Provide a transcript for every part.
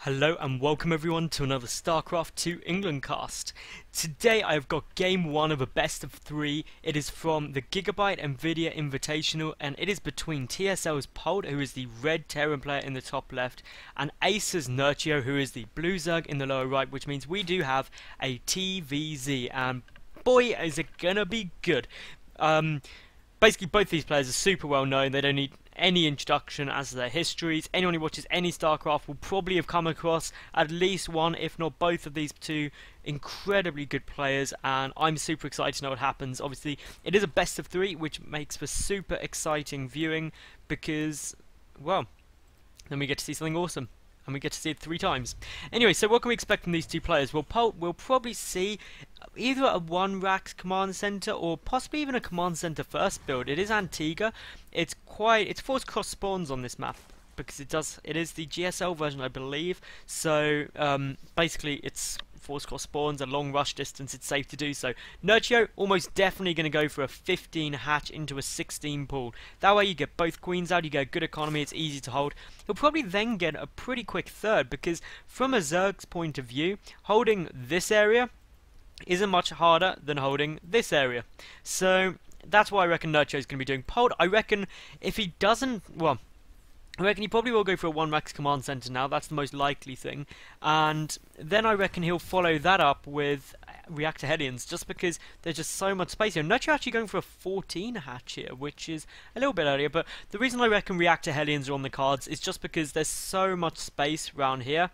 Hello and welcome everyone to another StarCraft 2 England cast. Today I've got game 1 of a best of 3. It is from the Gigabyte nvidia invitational and it is between TSLPolt, who is the red Terran player in the top left, and AcerNerchio, who is the blue Zerg in the lower right, which means we do have a TvZ, and boy is it gonna be good. Basically both these players are super well known. They don't need any introduction as to their histories. Anyone who watches any StarCraft will probably have come across at least one, if not both, of these two incredibly good players, and I'm super excited to know what happens. Obviously, it is a best of 3, which makes for super exciting viewing because, well, then we get to see something awesome. And we get to see it 3 times. Anyway, so what can we expect from these two players? Well, Polt will probably see either a 1-rack command center or possibly even a command center first build. It is Antigua. It's forced cross spawns on this map because it is the GSL version, I believe. So basically, it's force cross spawns, a long rush distance, it's safe to do so. Nerchio almost definitely going to go for a 15 hatch into a 16 pool. That way you get both queens out, you get a good economy, it's easy to hold. He'll probably then get a pretty quick third because from a Zerg's point of view, holding this area isn't much harder than holding this area. So that's what I reckon Nerchio is going to be doing. Polt, I reckon if he doesn't, well, I reckon he probably will go for a 1-rack command center now. That's the most likely thing. And then I reckon he'll follow that up with reactor Hellions, just because there's just so much space here. Nerchio actually going for a 14 hatch here, which is a little bit earlier. But the reason I reckon reactor Hellions are on the cards is just because there's so much space around here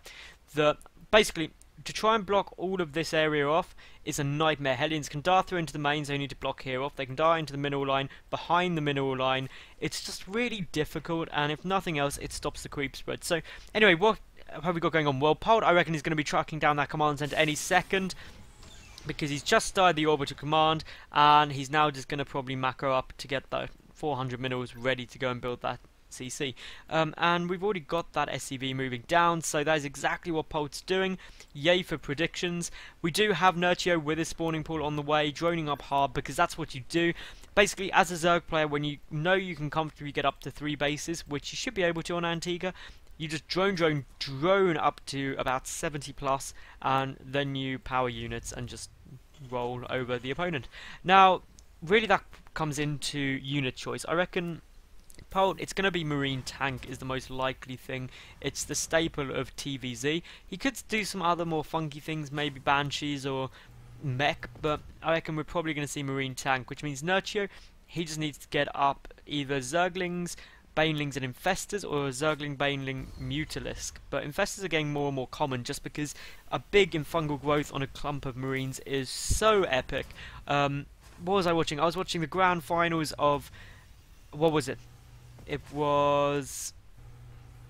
that basically to try and block all of this area off is a nightmare. Hellions can dart through into the main, so you need to block here off. They can dart into the mineral line, behind the mineral line. It's just really difficult, and if nothing else, it stops the creep spread. So anyway, what have we got going on? Well, Polt, I reckon, is going to be tracking down that command center any second, because he's just started the orbital command, and he's now just going to probably macro up to get the 400 minerals ready to go and build that CC. And we've already got that SCV moving down, so that is exactly what Polt's doing. Yay for predictions. We do have Nerchio with his spawning pool on the way, droning up hard, because that's what you do. Basically, as a Zerg player, when you know you can comfortably get up to 3 bases, which you should be able to on Antigua, you just drone up to about 70 plus, and then you power units and just roll over the opponent. Now, really that comes into unit choice. I reckon Polt, it's going to be Marine Tank is the most likely thing. It's the staple of TvZ. He could do some other more funky things, maybe Banshees or Mech, but I reckon we're probably going to see Marine Tank, which means Nerchio, he just needs to get up either Zerglings, Banelings and Infestors, or a Zergling, Baneling, Mutalisk. But Infestors are getting more and more common just because a big fungal growth on a clump of Marines is so epic. What was I watching? I was watching the grand finals of, what was it? It was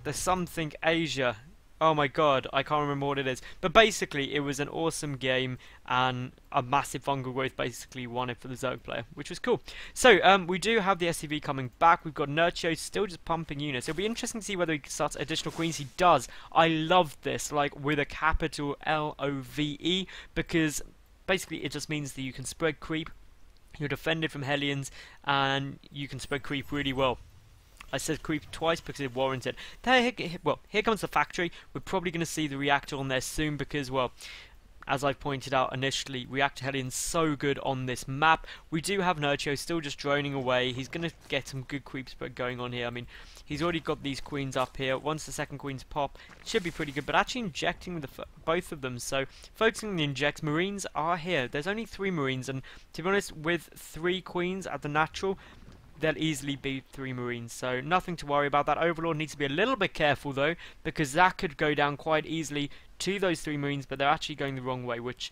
the something Asia. Oh my god, I can't remember what it is. But basically, it was an awesome game, and a massive fungal growth basically won it for the Zerg player, which was cool. So, we do have the SCV coming back. We've got Nerchio still just pumping units. It'll be interesting to see whether he starts additional queens. He does. I love this, like, with a capital L-O-V-E, because basically it just means that you can spread creep, you're defended from Hellions, and you can spread creep really well. I said creep twice because it warranted. Well, here comes the factory. We're probably going to see the reactor on there soon because, well, as I've pointed out initially, reactor Hellion's so good on this map. We do have Nerchio still just droning away. He's going to get some good creep spread going on here. I mean, he's already got these queens up here. Once the second queens pop, it should be pretty good. But actually injecting with both of them, so focusing on the injects, Marines are here. There's only 3 Marines, and to be honest, with 3 queens at the natural, they'll easily beat 3 Marines, so nothing to worry about. That Overlord needs to be a little bit careful though, because that could go down quite easily to those 3 Marines, but they're actually going the wrong way, which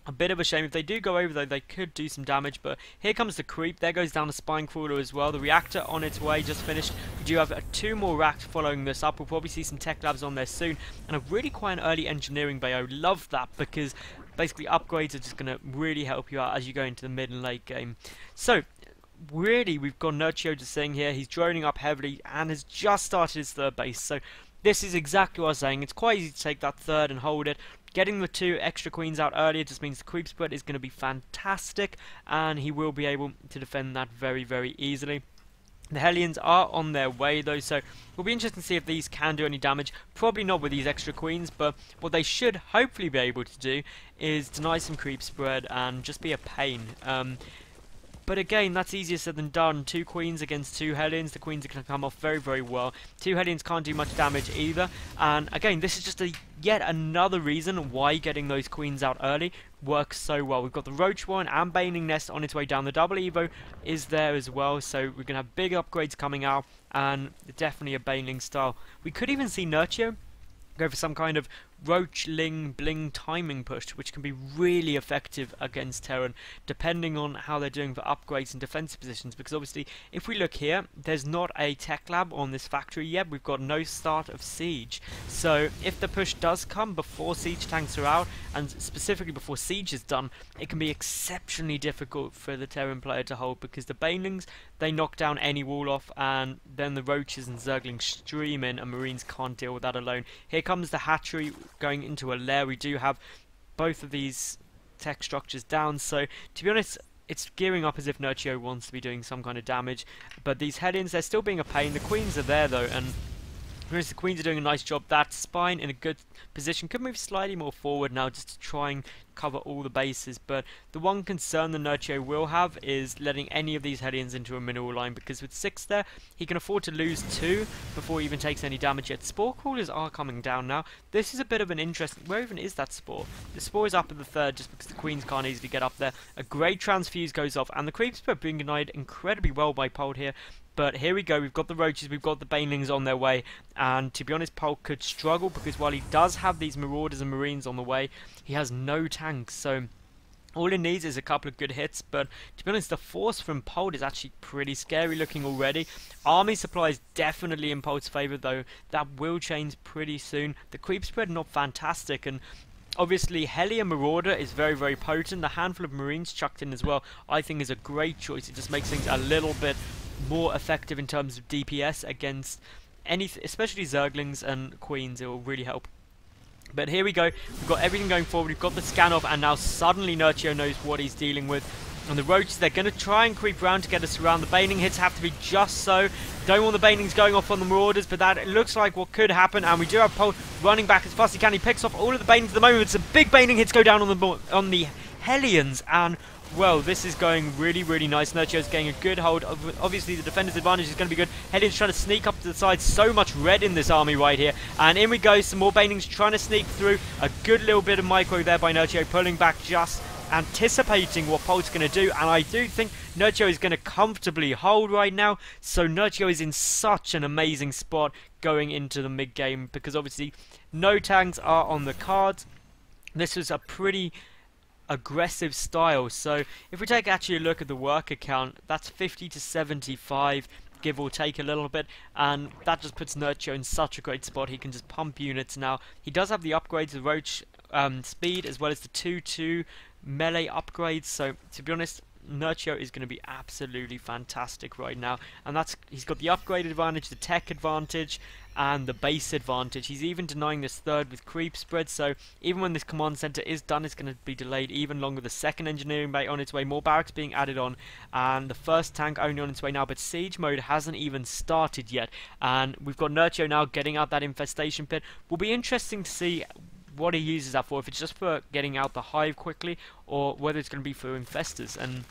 a bit of a shame. If they do go over though, they could do some damage, but here comes the creep. There goes down a spine crawler as well. The reactor on its way, just finished. We do have 2 more racks following this up. We'll probably see some tech labs on there soon, and a really quite an early engineering bay. I love that because basically upgrades are just going to really help you out as you go into the mid and late game. So really, we've got Nerchio just sitting here. He's droning up heavily and has just started his 3rd base. So this is exactly what I was saying. It's quite easy to take that 3rd and hold it. Getting the 2 extra queens out earlier just means the creep spread is going to be fantastic, and he will be able to defend that very, very easily. The Hellions are on their way though, so we'll be interested to see if these can do any damage. Probably not with these extra queens, but what they should hopefully be able to do is deny some creep spread and just be a pain. But again, that's easier said than done. 2 queens against 2 Hellions. The queens are going to come off very, very well. 2 Hellions can't do much damage either. And again, this is just yet another reason why getting those queens out early works so well. We've got the Roach one and Baning Nest on its way down. The double Evo is there as well. So we're going to have big upgrades coming out. And definitely a Baneling style. We could even see Nerchio go for some kind of Roachling Bling timing push, which can be really effective against Terran, depending on how they're doing for upgrades and defensive positions. Because obviously, if we look here, there's not a tech lab on this factory yet. We've got no start of siege. So if the push does come before siege tanks are out, and specifically before siege is done, it can be exceptionally difficult for the Terran player to hold, because the Banelings, they knock down any wall off, and then the Roaches and Zerglings stream in, and Marines can't deal with that alone. Here comes the hatchery going into a lair. We do have both of these tech structures down, so to be honest, it's gearing up as if Nerchio wants to be doing some kind of damage. But these Hellions, they're still being a pain. The queens are there though, and the queens are doing a nice job. That spine in a good position. Could move slightly more forward now just to try and cover all the bases, but the one concern the Nerchio will have is letting any of these Hellions into a mineral line, because with 6 there, he can afford to lose 2 before he even takes any damage yet. Spore crawlers are coming down now. This is a bit of an interesting... Where even is that Spore? The Spore is up at the 3rd just because the queens can't easily get up there. A great transfuse goes off, and the creeps are being denied incredibly well by Polt here. But here we go, we've got the Roaches, we've got the Banelings on their way, and to be honest, Polt could struggle, because while he does have these Marauders and Marines on the way, he has no tanks, so all he needs is a couple of good hits. But to be honest, the force from Polt is actually pretty scary looking already. Army supply is definitely in Polt's favour, though that will change pretty soon. The creep spread not fantastic, and obviously Heli and Marauder is very, very potent. The handful of Marines chucked in as well, I think, is a great choice. It just makes things a little bit more effective in terms of DPS against especially Zerglings and Queens. It will really help. But here we go, we've got everything going forward, we've got the scan off, and now suddenly Nerchio knows what he's dealing with. And the Roaches, they're going to try and creep around to get us around. The Baning hits have to be just so. Don't want the Banelings going off on the Marauders, but that looks like what could happen. And we do have Polt running back as fast as he can. He picks off all of the Banelings at the moment. Some big Baning hits go down on the Hellions, and well, this is going really, really nice. Nerchio's getting a good hold. Obviously, the defender's advantage is going to be good. Hellions trying to sneak up to the side. So much red in this army right here. And in we go. Some more Banelings trying to sneak through. A good little bit of micro there by Nerchio, pulling back, just anticipating what Polt's going to do. And I do think Nerchio is going to comfortably hold right now. So Nerchio is in such an amazing spot going into the mid-game, because obviously no tanks are on the cards. This was a pretty aggressive style. So if we take actually a look at the worker count, that's 50 to 75, give or take a little bit, and that just puts Nerchio in such a great spot. He can just pump units now. He does have the upgrades, the Roach speed, as well as the 2-2 melee upgrades, so to be honest, Nerchio is going to be absolutely fantastic right now. And he's got the upgrade advantage, the tech advantage, and the base advantage. He's even denying this 3rd with creep spread, so even when this command center is done, it's going to be delayed even longer. The 2nd engineering bay on its way, more barracks being added on, and the 1st tank only on its way now. But siege mode hasn't even started yet, and we've got Nerchio now getting out that infestation pit. Will be interesting to see what he uses that for, if it's just for getting out the hive quickly, or whether it's going to be for infestors. And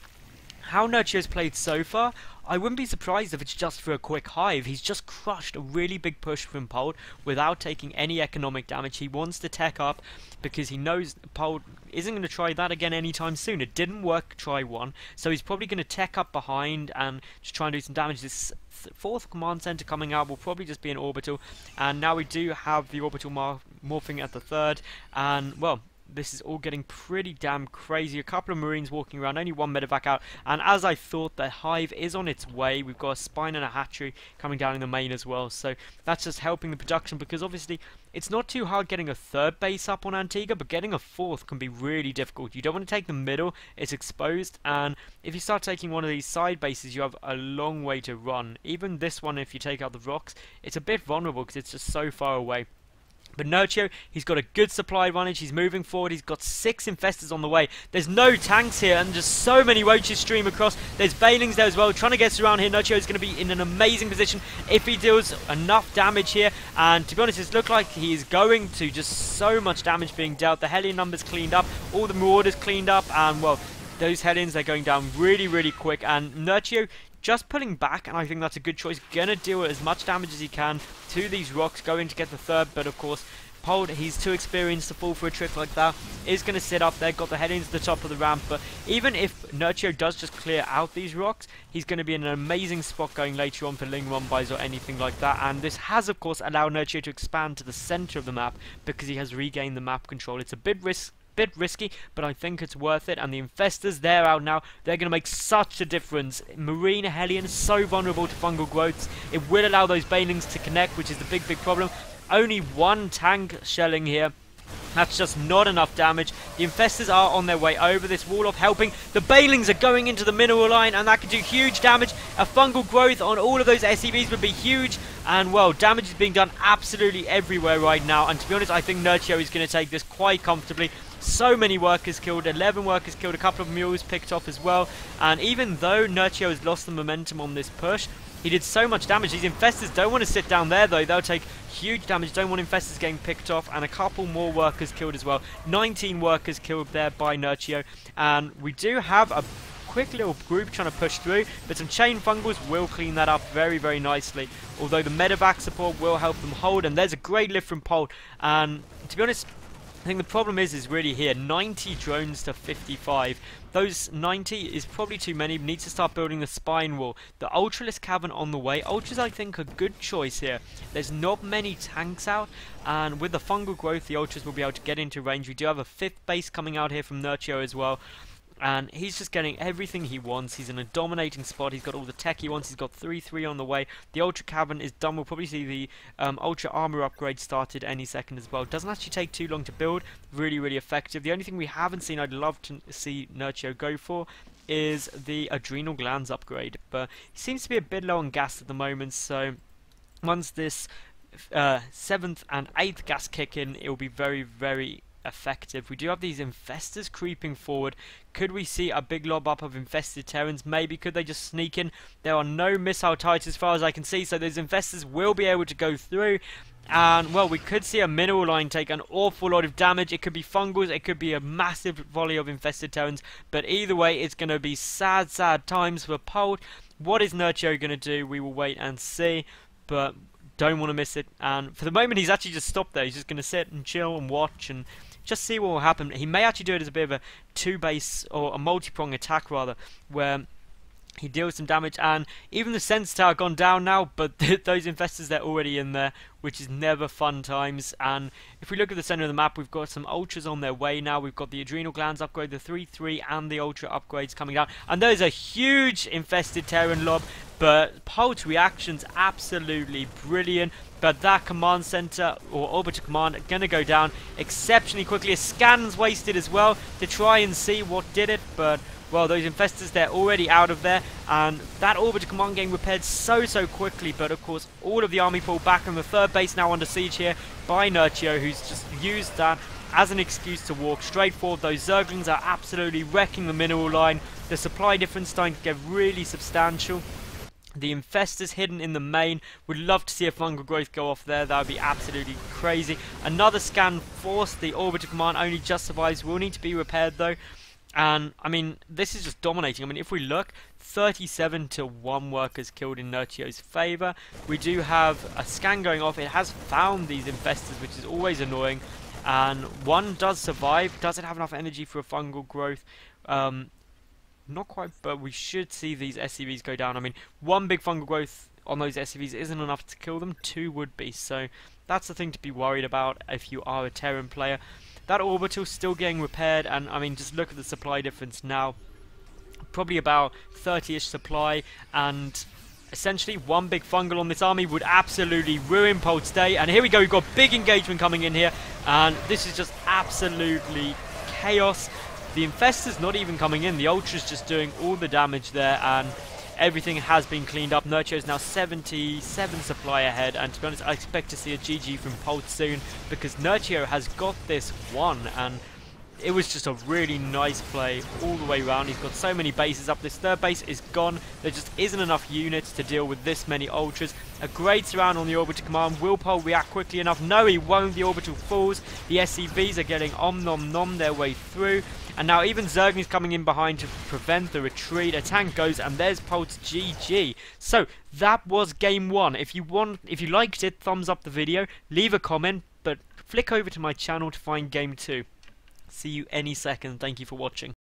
how Nerchio's played so far, I wouldn't be surprised if it's just for a quick hive. He's just crushed a really big push from Polt without taking any economic damage. He wants to tech up because he knows Polt isn't going to try that again anytime soon. It didn't work try 1, so he's probably going to tech up behind and just try and do some damage. This 4th command center coming out will probably just be an orbital, and now we do have the orbital morphing at the 3rd, and well, this is all getting pretty damn crazy. A couple of Marines walking around, only 1 medevac out, and as I thought, the hive is on its way. We've got a spine and a hatchery coming down in the main as well, so that's just helping the production, because obviously it's not too hard getting a 3rd base up on Antigua, but getting a 4th can be really difficult. You don't want to take the middle, it's exposed, and if you start taking one of these side bases, you have a long way to run. Even this one, if you take out the rocks, it's a bit vulnerable because it's just so far away. But Nerchio, he's got a good supply advantage. He's moving forward. He's got 6 infestors on the way. There's no tanks here, and just so many roaches stream across. There's Banelings there as well. Trying to get around here. Nerchio is going to be in an amazing position if he deals enough damage here. And to be honest, it looks like he is going to. Just so much damage being dealt. The Hellion numbers cleaned up. All the Marauders cleaned up. And, well, those Hellions, they're going down really, really quick. And Nerchio just pulling back, and I think that's a good choice. Gonna deal as much damage as he can to these rocks, going to get the third, but of course, Polt, he's too experienced to fall for a trick like that. Is going to sit up there, got the head into the top of the ramp, but even if Nerchio does just clear out these rocks, he's going to be in an amazing spot going later on for Ling Rumbais or anything like that, and this has, of course, allowed Nerchio to expand to the center of the map because he has regained the map control. It's a bit risky, but I think it's worth it. And the infestors, they're out now. They're going to make such a difference. Marine Hellion is so vulnerable to fungal growths. It will allow those Banelings to connect, which is the big problem. Only 1 tank shelling here. That's just not enough damage. The infestors are on their way over this wall off, helping. The Banelings are going into the mineral line, and that could do huge damage. A fungal growth on all of those SCVs would be huge. And, well, damage is being done absolutely everywhere right now. And to be honest, I think Nerchio is going to take this quite comfortably. So many workers killed, 11 workers killed, a couple of mules picked off as well. And even though Nerchio has lost the momentum on this push, he did so much damage. These infestors don't want to sit down there though. They'll take huge damage. Don't want infestors getting picked off. And a couple more workers killed as well. 19 workers killed there by Nerchio. And we do have a quick little group trying to push through, but some chain fungals will clean that up very, very nicely. Although the medevac support will help them hold. And there's a great lift from Polt. And to be honest, I think the problem is really here, 90 drones to 55. Those 90 is probably too many. Needs to start building the spine wall. The Ultralisk Cavern on the way. Ultras, I think, a good choice here. There's not many tanks out, and with the fungal growth, the Ultras will be able to get into range. We do have a 5th base coming out here from Nerchio as well. And he's just getting everything he wants. He's in a dominating spot. He's got all the tech he wants. He's got 3-3 on the way. The Ultra Cavern is done. We'll probably see the Ultra Armor upgrade started any second as well. Doesn't actually take too long to build. Really, really effective. The only thing we haven't seen I'd love to see Nerchio go for is the Adrenal Glands upgrade. But he seems to be a bit low on gas at the moment. So once this 7th and 8th gas kick in, it will be very, very effective. We do have these infestors creeping forward. Could we see a big lob up of infested Terrans? Maybe. Could they just sneak in? There are no missile types as far as I can see, so those infestors will be able to go through. And, well, we could see a mineral line take an awful lot of damage. It could be fungals, it could be a massive volley of infested Terrans, but either way, it's going to be sad, sad times for Polt. What is Nerchio going to do? We will wait and see, but don't want to miss it. And for the moment, he's actually just stopped there. He's just going to sit and chill and watch and just see what will happen. He may actually do it as a bit of a 2-base or a multi-prong attack rather, where he deals some damage. And even the Sense Tower gone down now, but those infestors, they're already in there, which is never fun times. And if we look at the center of the map, we've got some Ultras on their way now. We've got the Adrenal Glands upgrade, the 3-3 and the Ultra upgrades coming down. And there's a huge infested Terran lob, but Polt's reaction's absolutely brilliant. But that command center or orbital command are going to go down exceptionally quickly. A scan's wasted as well to try and see what did it, but well, those infestors, they're already out of there, and that orbital command getting repaired so quickly. But of course, all of the army pulled back, and the 3rd base now under siege here by Nerchio, who's just used that as an excuse to walk straight forward. Those Zerglings are absolutely wrecking the mineral line. The supply difference starting to get really substantial. The infestors hidden in the main. Would love to see a fungal growth go off there. That would be absolutely crazy. Another scan forced. The orbital command only just survives. Will need to be repaired though. And I mean, this is just dominating. I mean, if we look, 37-1 workers killed in Nerchio's favor. We do have a scan going off. It has found these infestors, which is always annoying. And one does survive. Does it have enough energy for a fungal growth? Not quite, but we should see these SCVs go down. I mean, one big fungal growth on those SCVs isn't enough to kill them. 2 would be, so that's the thing to be worried about if you are a Terran player. That orbital's still getting repaired, and I mean, just look at the supply difference now. Probably about 30-ish supply, and essentially one big fungal on this army would absolutely ruin Polt's day. And here we go, we've got big engagement coming in here, and this is just absolutely chaos. The infestors not even coming in. The Ultra's just doing all the damage there, and everything has been cleaned up. Nerchio is now 77 supply ahead, and to be honest, I expect to see a GG from Polt soon, because Nerchio has got this one, and it was just a really nice play all the way around. He's got so many bases up. This third base is gone. There just isn't enough units to deal with this many ultras. A great surround on the orbital command. Will Polt react quickly enough? No, he won't. The orbital falls. The SCVs are getting om-nom-nom their way through. And now even Zergny's coming in behind to prevent the retreat. A tank goes, and there's Polt's GG. So that was game 1. If you liked it, thumbs up the video, leave a comment, but flick over to my channel to find game 2. See you any second. Thank you for watching.